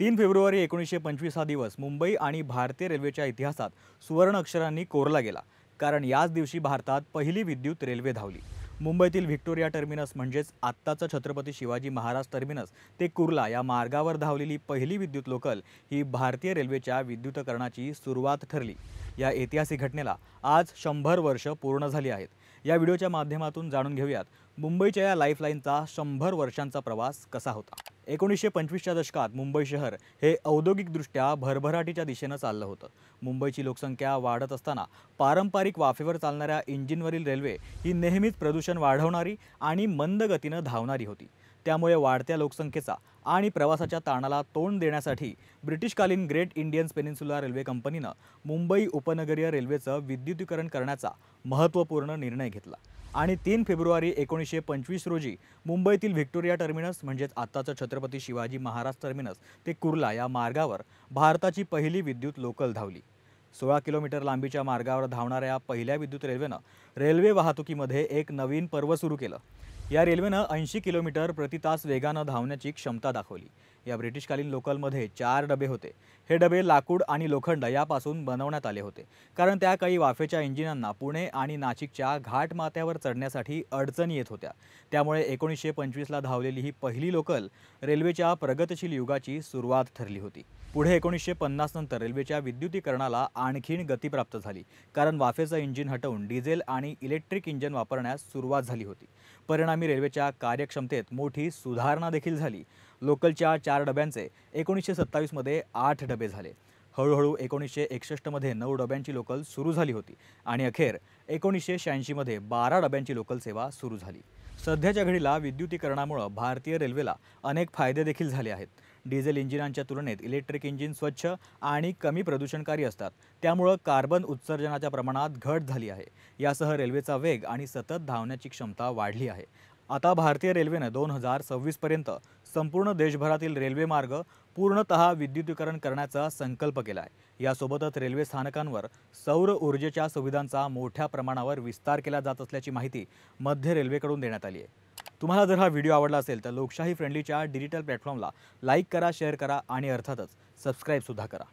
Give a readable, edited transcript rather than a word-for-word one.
3 February 1925 हा दिवस मुंबई आणि भारतीय रेल्वेच्या इतिहासात सुवर्ण अक्षरांनी कोरला गेला। कारण याच दिवशी भारतात पहिली विद्युत रेल्वे धावली। मुंबईतील व्हिक्टोरिया टर्मिनस म्हणजेच आत्ताचं छत्रपती शिवाजी महाराज टर्मिनस ते कुर्ला या मार्गावर धावलेली पहिली विद्युत लोकल ही भारतीय रेल्वेच्या विद्युतीकरणाची सुरुवात ठरली। या ऐतिहासिक घटनेला आज 100 वर्ष पूर्ण झाली आहेत। या व्हिडिओच्या माध्यमातून जाणून घेऊयात मुंबईच्या या लाईफलाईनचा 100 वर्षांचा प्रवास कसा होता। 1925च्या दशकात मुंबई शहर हे औद्योगिकदृष्ट्या भरभराटीच्या दिशेने चाललं होतं। मुंबईची लोकसंख्या वाढत असताना पारंपरिक वाफेवर चालणाऱ्या इंजिनवरील रेल्वे ही नेहमीच प्रदूषण वाढवणारी आणि मंद गतीने धावणारी होती। त्यामुळे वाढत्या लोकसंख्येचा आणि प्रवासाच्या ताणाला तोंड देण्यासाठी ब्रिटिशकालीन ग्रेट इंडियन पेनिन्सुला रेल्वे कंपनीने मुंबई उपनगरीय रेल्वेचं विद्युतीकरण करण्याचा महत्त्वपूर्ण निर्णय घेतला आणि 3 फेब्रुवारी 1925 रोजी मुंबईतील व्हिक्टोरिया टर्मिनस म्हणजेच आत्ताचं छत्रपती शिवाजी महाराज टर्मिनस ते कुर्ला या मार्गावर भारताची पहिली विद्युत लोकल धावली। 16 किलोमीटर लांबीच्या मार्गावर धावणाऱ्या पहिल्या विद्युत रेल्वेनं रेल्वे वाहतुकीमध्ये एक नवीन पर्व सुरू केलं। या रेल्वेनं 80 किलोमीटर प्रति तास वेगानं धावण्याची क्षमता दाखवली। या ब्रिटिशकालीन लोकलमध्ये 4 डबे होते। हे डबे लाकूड आणि लोखंड यापासून बनवण्यात आले होते, कारण त्या काही वाफेच्या इंजिनांना पुणे आणि नाशिकच्या घाटमाथ्यावर चढण्यासाठी अडचणी येत होत्या। त्यामुळे 1925ला धावलेली ही पहिली लोकल रेल्वेच्या प्रगतिशील युगाची सुरुवात ठरली होती। पुढे 1950 नंतर रेल्वेच्या विद्युतीकरणाला आणखीन गती प्राप्त झाली, कारण वाफेचं इंजिन हटवून डिझेल आणि इलेक्ट्रिक इंजिन वापरण्यास सुरुवात झाली होती। परिणामी रेल्वेच्या कार्यक्षमतेत मोठी सुधारणा देखील झाली। लोकलच्या 4 डब्यांचे 1927 मध्ये 8 डबे झाले। हळूहळू 1961 मध्ये 9 डब्यांची लोकल सुरू झाली होती आणि अखेर 1986 मध्ये 12 डब्यांची लोकल सेवा सुरू झाली। सध्याच्या घडीला विद्युतीकरणामुळे भारतीय रेल्वेला अनेक फायदे देखील झाले आहेत। डिझेल इंजिनांच्या तुलनेत इलेक्ट्रिक इंजिन स्वच्छ आणि कमी प्रदूषणकारी असतात, त्यामुळे कार्बन उत्सर्जनाच्या प्रमाणात घट झाली आहे। यासह रेल्वेचा वेग आणि सतत धावण्याची क्षमता वाढली आहे। आता भारतीय रेल्वेने 2026 पर्यंत संपूर्ण देशभरातील रेल्वे मार्ग पूर्णतः विद्युतीकरण करण्याचा संकल्प केला आहे। यासोबतच रेल्वे स्थानकांवर सौर ऊर्जेच्या सुविधांचा मोठ्या प्रमाणावर विस्तार केला जात असल्याची माहिती मध्य रेल्वेकडून देण्यात आली आहे। तुम्हाला जर हा व्हिडिओ आवडला असेल तर लोकशाही फ्रेंडलीच्या डिजिटल प्लॅटफॉर्मला लाईक करा, शेअर करा आणि अर्थातच सबस्क्राईब सुद्धा करा।